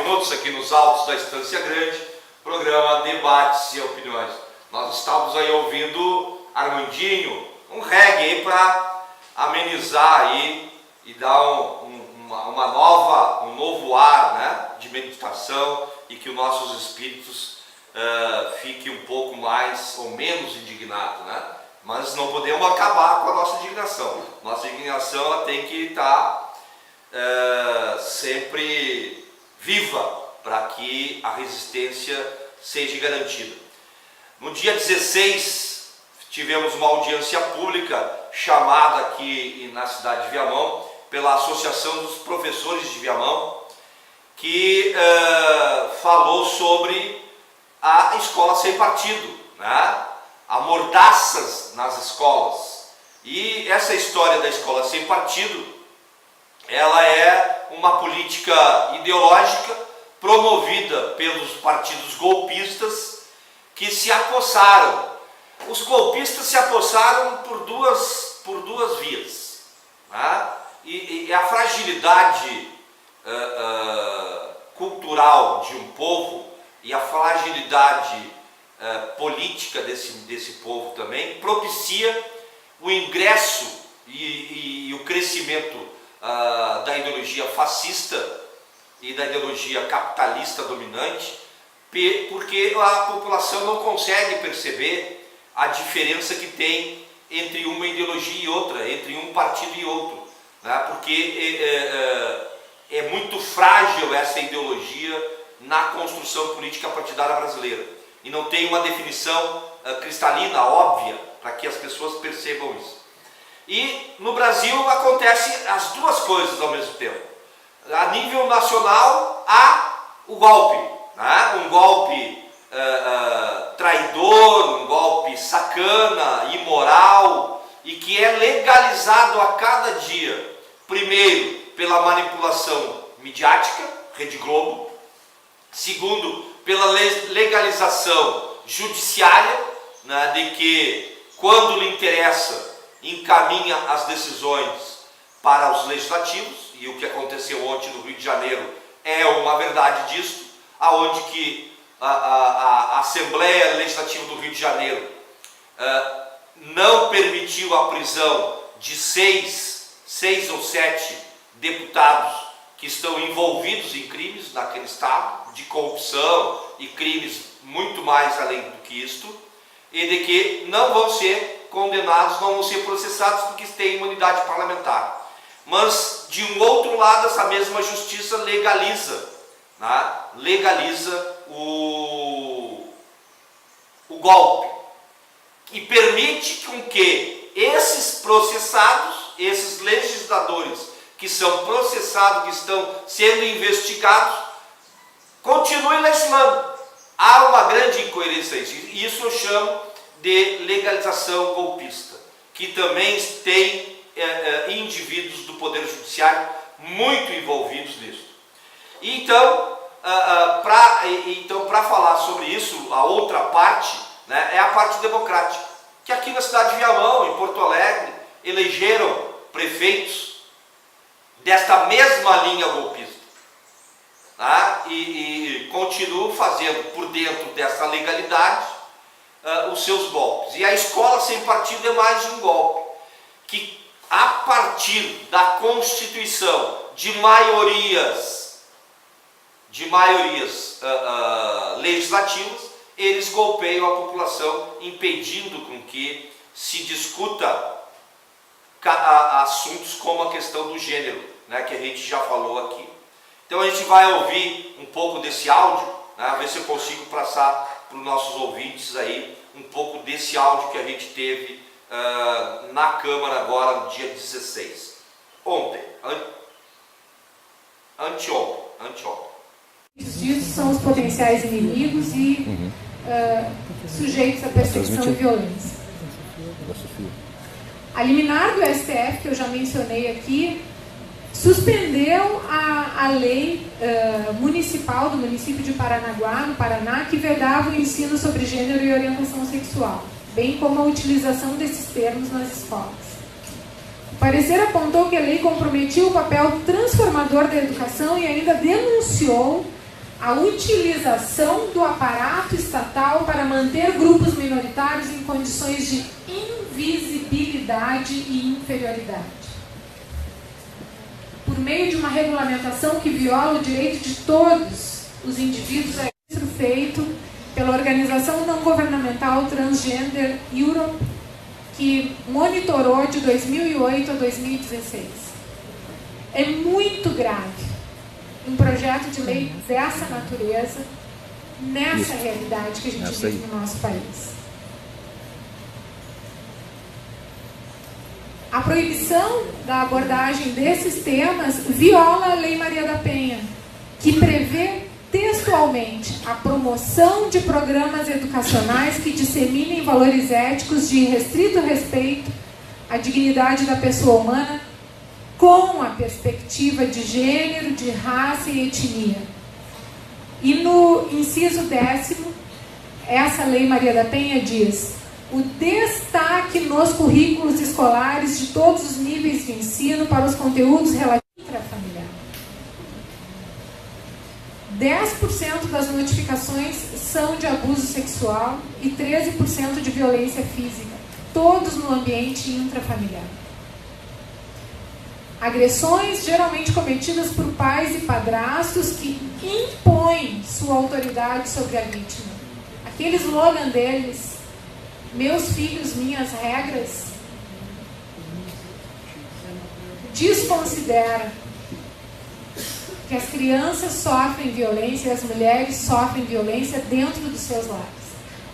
minutos aqui nos altos da Estância Grande, programa Debates e Opiniões. Nós estávamos aí ouvindo Armandinho, um reggae aí para amenizar aí e dar um novo ar, né, de meditação, e que os nossos espíritos fiquem um pouco mais ou menos indignados, né? Mas não podemos acabar com a nossa indignação. Nossa indignação ela tem que estar sempre viva para que a resistência seja garantida. No dia 16, tivemos uma audiência pública chamada aqui na cidade de Viamão pela Associação dos Professores de Viamão, que falou sobre a escola sem partido, né? Amordaças nas escolas. E essa história da escola sem partido, ela é uma política ideológica promovida pelos partidos golpistas que se apossaram. Os golpistas se apossaram por duas vias, né? E a fragilidade cultural de um povo e a fragilidade política desse povo também propicia o ingresso e o crescimento da ideologia fascista e da ideologia capitalista dominante, porque a população não consegue perceber a diferença que tem entre uma ideologia e outra, entre um partido e outro, né? Porque é muito frágil essa ideologia na construção política partidária brasileira e não tem uma definição cristalina, óbvia, para que as pessoas percebam isso. E no Brasil acontece as duas coisas ao mesmo tempo. A nível nacional há o golpe, né? Um golpe traidor, um golpe sacana, imoral, e que é legalizado a cada dia. Primeiro, pela manipulação midiática, Rede Globo. Segundo, pela legalização judiciária, né, de que, quando lhe interessa, encaminha as decisões para os legislativos, e o que aconteceu ontem no Rio de Janeiro é uma verdade disso, aonde que a Assembleia Legislativa do Rio de Janeiro não permitiu a prisão de seis ou sete deputados que estão envolvidos em crimes naquele estado, de corrupção e crimes muito mais além do que isto, e de que não vão ser condenados, não vão ser processados porque têm imunidade parlamentar. Mas, de um outro lado, essa mesma justiça legaliza, né? Legaliza o golpe e permite com que esses processados, esses legisladores que são processados, que estão sendo investigados, continuem legislando. Há uma grande incoerência nisso. E isso eu chamo de legalização golpista, que também tem indivíduos do Poder Judiciário muito envolvidos nisso. E então, para falar sobre isso, a outra parte, né, é a parte democrática, que aqui na cidade de Viamão, em Porto Alegre, elegeram prefeitos desta mesma linha golpista, tá? E continuam fazendo por dentro dessa legalidade os seus golpes. E a escola sem partido é mais um golpe, que a partir da constituição de maiorias legislativas, eles golpeiam a população, impedindo com que se discuta assuntos como a questão do gênero, né, que a gente já falou aqui. Então a gente vai ouvir um pouco desse áudio, né, ver se eu consigo passar para os nossos ouvintes aí um pouco desse áudio que a gente teve na Câmara agora no dia 16. Ontem, anteontem. Disso são os potenciais inimigos e sujeitos à perseguição e violência. A liminar do STF, que eu já mencionei aqui, suspendeu a lei municipal do município de Paranaguá, no Paraná, que vedava o ensino sobre gênero e orientação sexual, bem como a utilização desses termos nas escolas. O parecer apontou que a lei comprometia o papel transformador da educação e ainda denunciou a utilização do aparato estatal para manter grupos minoritários em condições de invisibilidade e inferioridade. Por meio de uma regulamentação que viola o direito de todos os indivíduos a registro feito pela organização não governamental Transgender Europe, que monitorou de 2008 a 2016. É muito grave um projeto de lei dessa natureza, nessa realidade que a gente vive no nosso país. A proibição da abordagem desses temas viola a Lei Maria da Penha, que prevê textualmente a promoção de programas educacionais que disseminem valores éticos de irrestrito respeito à dignidade da pessoa humana, com a perspectiva de gênero, de raça e etnia. E no inciso 10º, essa Lei Maria da Penha diz: o destaque nos currículos escolares de todos os níveis de ensino para os conteúdos relativos à intrafamiliar. 10% das notificações são de abuso sexual e 13% de violência física, todos no ambiente intrafamiliar. Agressões geralmente cometidas por pais e padrastos que impõem sua autoridade sobre a vítima. Aquele slogan deles, meus filhos, minhas regras, desconsidera que as crianças sofrem violência e as mulheres sofrem violência dentro dos seus lares.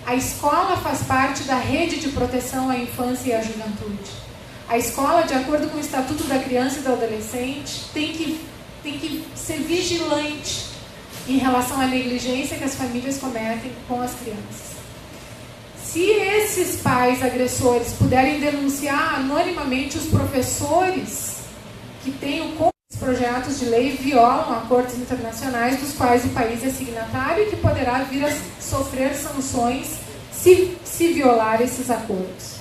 A escola faz parte da rede de proteção à infância e à juventude. A escola, de acordo com o Estatuto da Criança e do Adolescente, tem que ser vigilante em relação à negligência que as famílias cometem com as crianças. Se esses pais agressores puderem denunciar anonimamente os professores que tenham projetos de lei violam acordos internacionais dos quais o país é signatário e que poderá vir a sofrer sanções se violar esses acordos.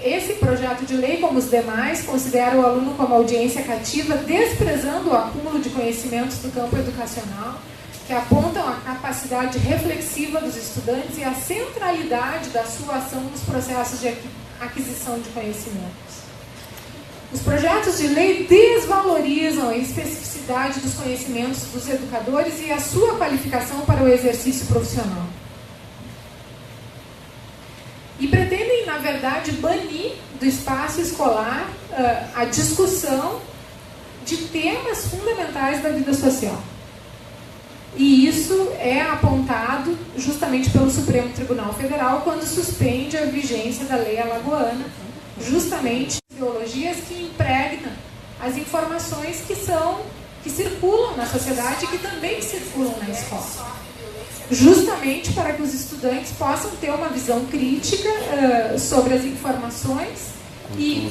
Esse projeto de lei, como os demais, considera o aluno como audiência cativa, desprezando o acúmulo de conhecimentos do campo educacional, que apontam a capacidade reflexiva dos estudantes e a centralidade da sua ação nos processos de aquisição de conhecimentos. Os projetos de lei desvalorizam a especificidade dos conhecimentos dos educadores e a sua qualificação para o exercício profissional. E pretendem, na verdade, banir do espaço escolar a discussão de temas fundamentais da vida social. E isso é apontado justamente pelo Supremo Tribunal Federal quando suspende a vigência da Lei Alagoana, justamente ideologias que impregnam as informações que circulam na sociedade e que também circulam na escola. Justamente para que os estudantes possam ter uma visão crítica sobre as informações e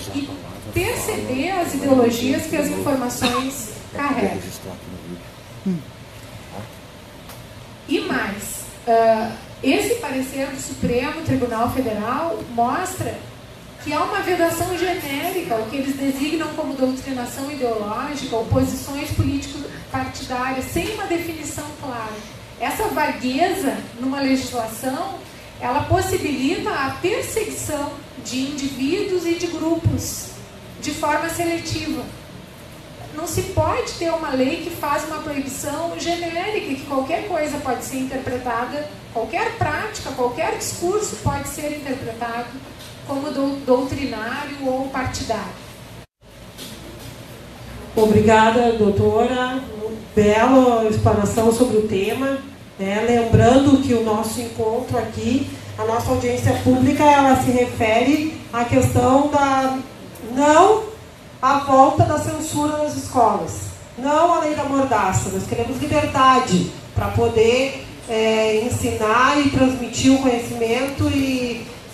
perceber as ideologias que as informações carregam. E mais, esse parecer do Supremo Tribunal Federal mostra que há uma vedação genérica, o que eles designam como doutrinação ideológica ou posições político-partidárias, sem uma definição clara. Essa vagueza numa legislação, ela possibilita a perseguição de indivíduos e de grupos de forma seletiva. Não se pode ter uma lei que faz uma proibição genérica, que qualquer coisa pode ser interpretada, qualquer prática, qualquer discurso pode ser interpretado como doutrinário ou partidário. Obrigada, doutora. Bela explanação sobre o tema. Lembrando que o nosso encontro aqui, a nossa audiência pública, ela se refere à questão da não à volta da censura nas escolas. Não a lei da mordaça. Nós queremos liberdade para poder ensinar e transmitir o conhecimento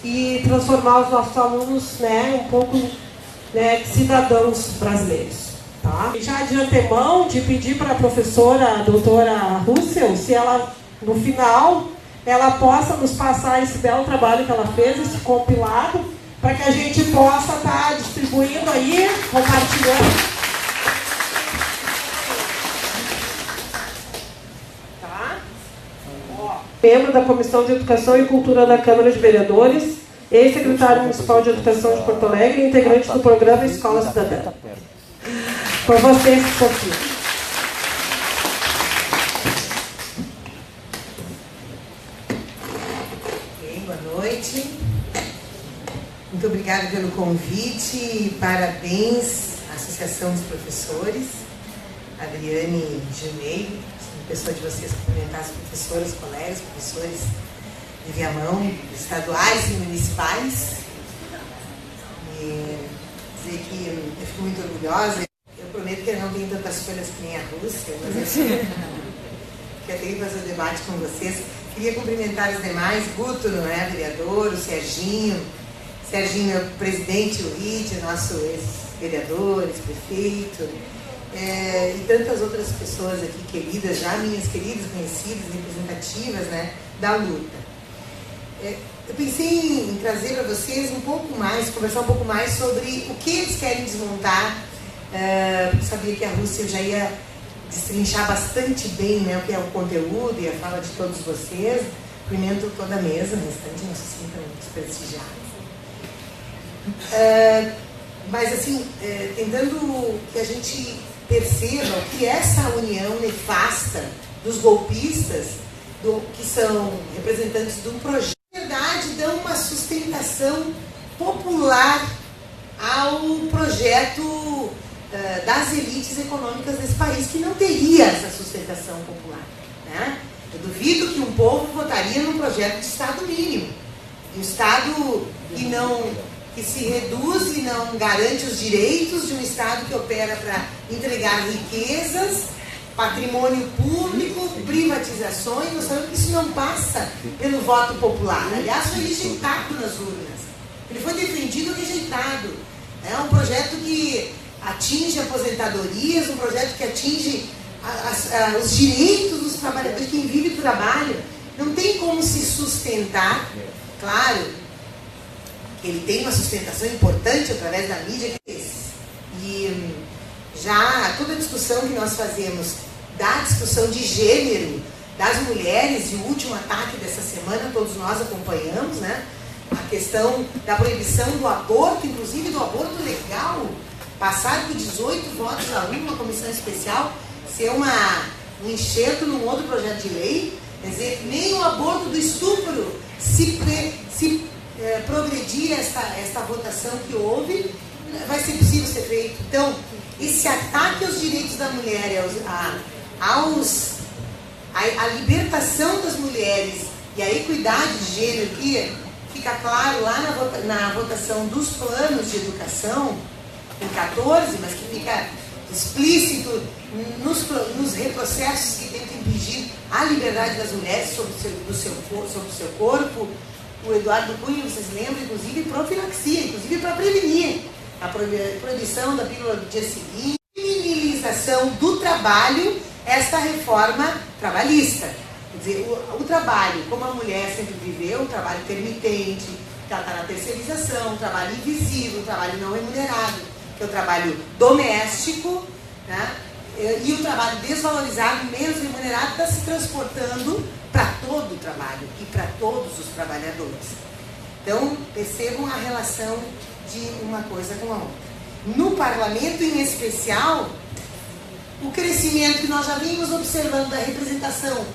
e transformar os nossos alunos um pouco de cidadãos brasileiros. Tá? Já de antemão, de pedir para a professora, a doutora Russell, se ela, no final, ela possa nos passar esse belo trabalho que ela fez, esse compilado, para que a gente possa estar distribuindo aí, compartilhando. membro da Comissão de Educação e Cultura da Câmara de Vereadores, ex-secretário municipal de Educação de Porto Alegre e integrante do programa Escola Cidadã. Por vocês, Sofia. Boa noite. Muito obrigada pelo convite e parabéns à Associação dos Professores, Adriane Gilney, pessoa de vocês cumprimentar as professoras, colegas, professores de Viamão, estaduais e municipais. E dizer que eu fico muito orgulhosa. Eu prometo que eu não tenho tantas folhas que nem a Rússia, mas eu tenho que fazer o debate com vocês. Queria cumprimentar os demais, Guto, não é, vereador, o Serginho, é o presidente, o RIT, nosso ex-vereador, ex-prefeito, e tantas outras pessoas aqui queridas, já minhas queridas, conhecidas, representativas, né, da luta. Eu pensei em trazer para vocês um pouco mais, conversar um pouco mais sobre o que eles querem desmontar. Eu sabia que a Rússia já ia destrinchar bastante bem, né, o que é o conteúdo e a fala de todos vocês. Cumprimento toda a mesa, o restante não se sintam desprestigiados. Mas assim, tentando que a gente perceba que essa união nefasta dos golpistas, que são representantes de um projeto, na verdade, dão uma sustentação popular ao projeto das elites econômicas desse país, que não teria essa sustentação popular, né? Eu duvido que um povo votaria num projeto de Estado mínimo, de um Estado que se reduz e não garante os direitos, de um Estado que opera para entregar riquezas, patrimônio público, privatizações. Nós sabemos que isso não passa pelo voto popular. Aliás, foi rejeitado nas urnas. Ele foi defendido e rejeitado. É um projeto que atinge aposentadorias, um projeto que atinge os direitos dos trabalhadores, quem vive do trabalho. Não tem como se sustentar, claro, que ele tem uma sustentação importante através da mídia, que é esse. E já toda a discussão que nós fazemos da discussão de gênero das mulheres, e o último ataque dessa semana todos nós acompanhamos, né? A questão da proibição do aborto, inclusive do aborto legal, passar por 18 votos a 1, uma comissão especial, ser um enxerto num outro projeto de lei. Quer dizer, nem o aborto do estupro se progredir esta votação que houve, vai ser possível ser feito. Então, esse ataque aos direitos da mulher, a libertação das mulheres e a equidade de gênero, que fica claro lá na votação dos planos de educação, em 14, mas que fica explícito nos retrocessos que tentam impedir a liberdade das mulheres sobre o seu corpo. O Eduardo Cunha, vocês lembram, inclusive profilaxia, inclusive para prevenir a proibição da pílula do dia seguinte, criminalização do trabalho, esta reforma trabalhista. Quer dizer, o trabalho, como a mulher sempre viveu, o trabalho intermitente, que ela está na terceirização, o trabalho invisível, o trabalho não remunerado, que é o trabalho doméstico, né? E o trabalho desvalorizado, menos remunerado, está se transportando para todo o trabalho e para todos os trabalhadores. Então, percebam a relação de uma coisa com a outra. No parlamento, em especial, o crescimento que nós já vimos observando da representação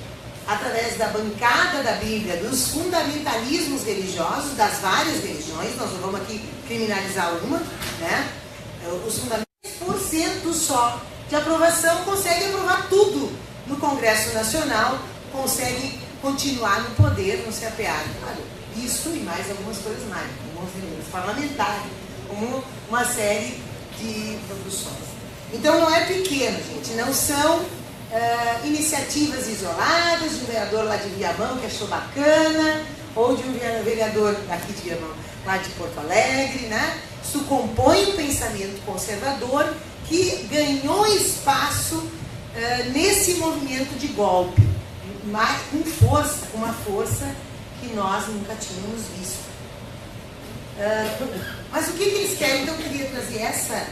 através da bancada da Bíblia, dos fundamentalismos religiosos, das várias religiões, nós não vamos aqui criminalizar uma, né? Os fundamentalismos, 10% só de aprovação, consegue aprovar tudo no Congresso Nacional, consegue continuar no poder, não ser apeado. Claro, isso e mais algumas coisas mais, como os parlamentares, como uma série de produções. Então não é pequeno, gente, não são iniciativas isoladas de um vereador lá de Viamão que achou bacana, ou de um vereador daqui de Viamão, lá de Porto Alegre, né? Isso compõe um pensamento conservador que ganhou espaço nesse movimento de golpe, mas com força, uma força que nós nunca tínhamos visto. Mas o que eles querem? Então eu queria trazer essa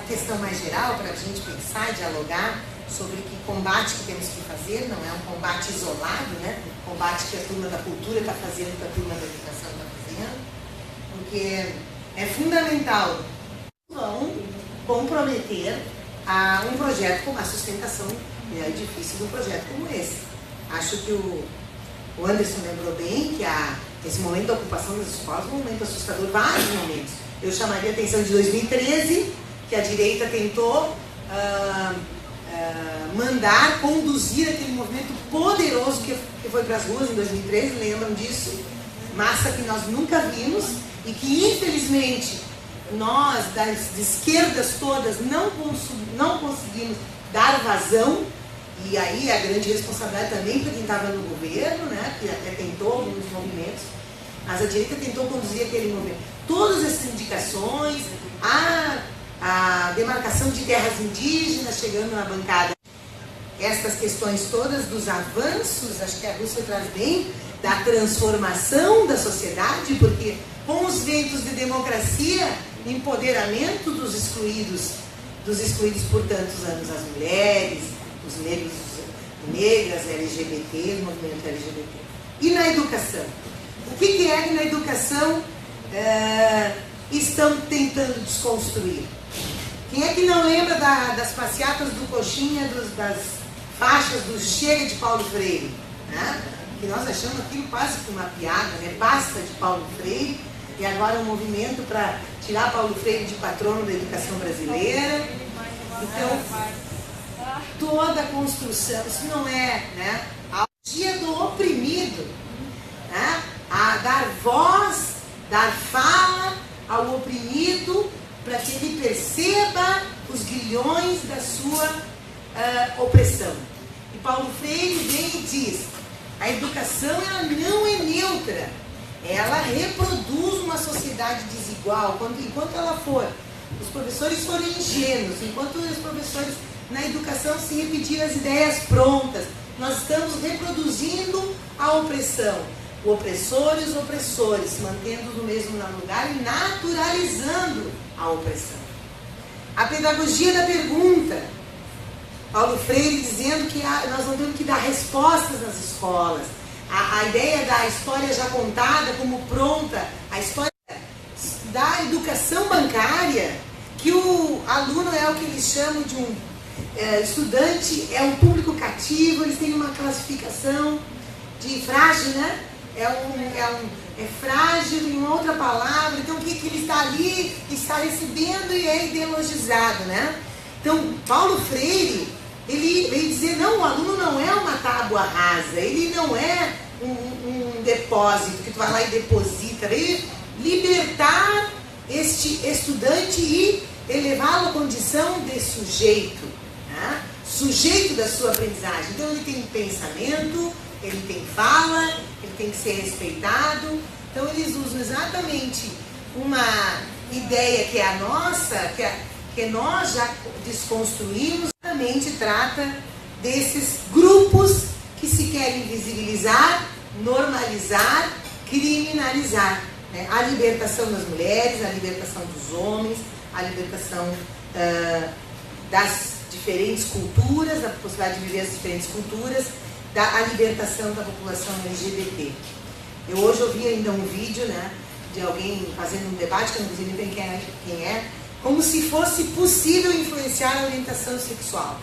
questão mais geral para a gente pensar, dialogar sobre que combate que temos que fazer, não é um combate isolado, né? Combate que a turma da cultura está fazendo, que a turma da educação está fazendo, porque é fundamental vão comprometer a um projeto com a sustentação difícil de um projeto como esse. Acho que o Anderson lembrou bem que esse momento da ocupação das escolas é um momento assustador, vários momentos. Eu chamaria a atenção de 2013, que a direita tentou mandar, conduzir aquele movimento poderoso que foi para as ruas em 2013, lembram disso? Massa que nós nunca vimos e que, infelizmente, nós, das esquerdas todas, não conseguimos dar vazão, e aí a grande responsabilidade também para quem estava no governo, né, que até tentou alguns movimentos, mas a direita tentou conduzir aquele movimento. Todas essas indicações, a demarcação de terras indígenas chegando na bancada, essas questões todas dos avanços, acho que a Rússia traz bem, da transformação da sociedade, porque com os ventos de democracia, empoderamento dos excluídos por tantos anos, as mulheres, os negros, negras, LGBT, o movimento LGBT. E na educação? O que é que na educação estão tentando desconstruir? Quem é que não lembra das passeatas do Coxinha, das faixas do Chega de Paulo Freire? Né? Que nós achamos aquilo quase que uma piada, né? Basta de Paulo Freire, e agora um movimento para tirar Paulo Freire de patrono da educação brasileira. Então, toda a construção, isso não é, né, a dia do oprimido, né, a dar voz, dar fala ao oprimido para que ele perceba os grilhões da sua opressão. E Paulo Freire vem e diz, a educação ela não é neutra, ela reproduz uma sociedade desigual, enquanto ela for, os professores forem ingênuos, enquanto os professores na educação se repetir as ideias prontas, nós estamos reproduzindo a opressão, o opressor e os opressores, mantendo no mesmo lugar e naturalizando a opressão. A pedagogia da pergunta, Paulo Freire dizendo que nós não temos que dar respostas nas escolas, a ideia da história já contada como pronta, a história da educação bancária, que o aluno é o que eles chamam de um estudante, é um público cativo, eles têm uma classificação de frágil, né? É frágil em uma outra palavra, então o que ele está ali, está recebendo e é ideologizado, né? Então, Paulo Freire, ele veio dizer, não, o aluno não é uma tábua rasa, ele não é um depósito que tu vai lá e deposita, veio libertar este estudante e elevá-lo à condição de sujeito, né? Sujeito da sua aprendizagem. Então ele tem pensamento, ele tem fala, ele tem que ser respeitado. Então eles usam exatamente uma ideia que é a nossa, que nós já desconstruímos, exatamente trata desses grupos que se querem visibilizar, normalizar, criminalizar. Né? A libertação das mulheres, a libertação dos homens, a libertação das diferentes culturas, a possibilidade de viver as diferentes culturas, a libertação da população LGBT. Eu hoje ouvi ainda um vídeo, né, de alguém fazendo um debate, que eu não sei bem quem é, como se fosse possível influenciar a orientação sexual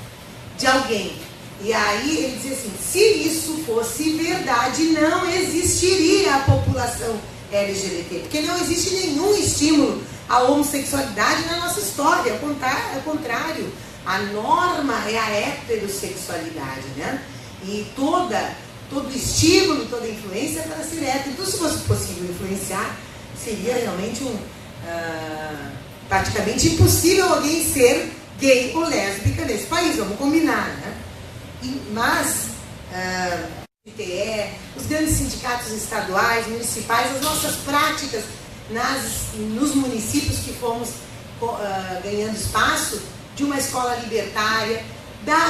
de alguém. E aí ele dizia assim, se isso fosse verdade, não existiria a população LGBT, porque não existe nenhum estímulo à homossexualidade na nossa história, ao contrário, a norma é a heterossexualidade, né? E todo estímulo, toda influência é para ser hétero. Então, se fosse possível influenciar, seria realmente praticamente impossível alguém ser gay ou lésbica nesse país, vamos combinar, né? Mas os grandes sindicatos estaduais, municipais, as nossas práticas nos municípios que fomos ganhando espaço de uma escola libertária,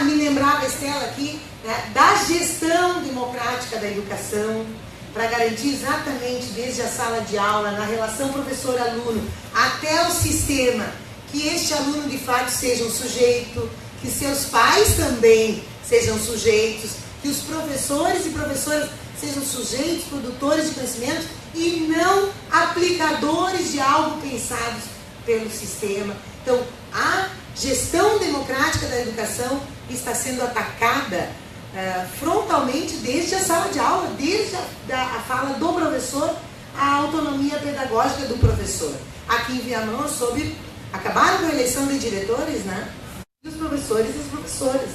me lembrava, Estela, aqui, né, da gestão democrática da educação, para garantir exatamente desde a sala de aula, na relação professor-aluno, até o sistema, que este aluno de fato seja um sujeito, que seus pais também sejam sujeitos, que os professores e professoras sejam sujeitos, produtores de conhecimento e não aplicadores de algo pensados pelo sistema. Então, a gestão democrática da educação está sendo atacada frontalmente desde a sala de aula, desde a fala do professor, a autonomia pedagógica do professor. Aqui em Viamão, acabaram com a eleição de diretores, né? Os professores e as professoras.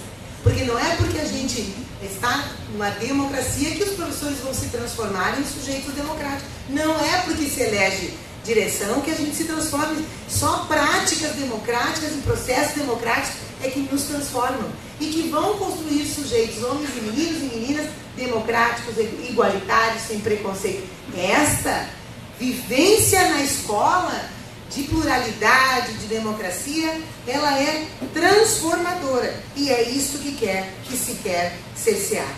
Porque não é porque a gente está numa democracia que os professores vão se transformar em sujeitos democráticos. Não é porque se elege direção que a gente se transforme. Só práticas democráticas e processos democráticos é que nos transformam. E que vão construir sujeitos, homens e meninas, democráticos, igualitários, sem preconceito. Esta vivência na escola de pluralidade, de democracia, ela é transformadora. E é isso que se quer cercear.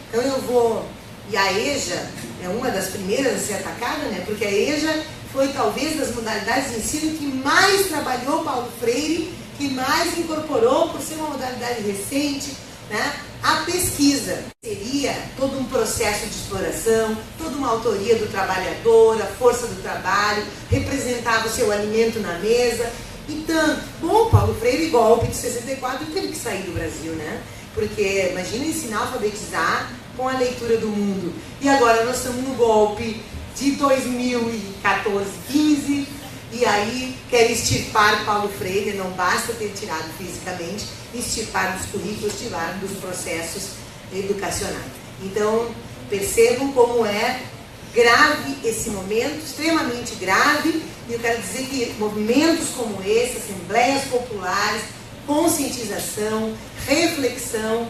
Então e a EJA é uma das primeiras a ser atacada, né? Porque a EJA foi talvez das modalidades de ensino que mais trabalhou Paulo Freire, que mais incorporou, por ser uma modalidade recente, né, a pesquisa. Seria todo um processo de exploração, toda uma autoria do trabalhador, a força do trabalho, representava o seu alimento na mesa. Então, Paulo Freire, golpe de 64, teve que sair do Brasil, né? Porque, imagina ensinar a alfabetizar com a leitura do mundo. E agora nós estamos no golpe de 2014, 15, e aí quer extirpar Paulo Freire, não basta ter tirado fisicamente, extirpar dos currículos, tirar dos processos educacionais. Então, percebam como é grave esse momento, extremamente grave, e eu quero dizer que movimentos como esse, assembleias populares, conscientização, reflexão,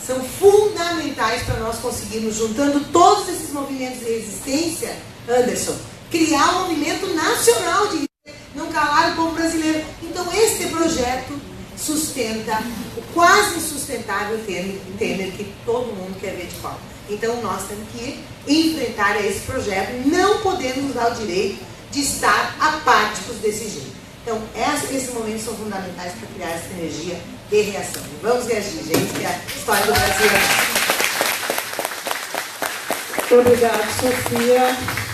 são fundamentais para nós conseguirmos, juntando todos esses movimentos de resistência, Anderson, criar um movimento nacional de não calar o povo brasileiro. Então, este projeto sustenta o quase insustentável Temer que todo mundo quer ver de fora. Então, nós temos que enfrentar esse projeto, não podemos nos dar o direito de estar apáticos desse jeito. Então, esses momentos são fundamentais para criar essa energia de reação. Vamos reagir, gente, que a história do Brasil é... Obrigada, Sofia.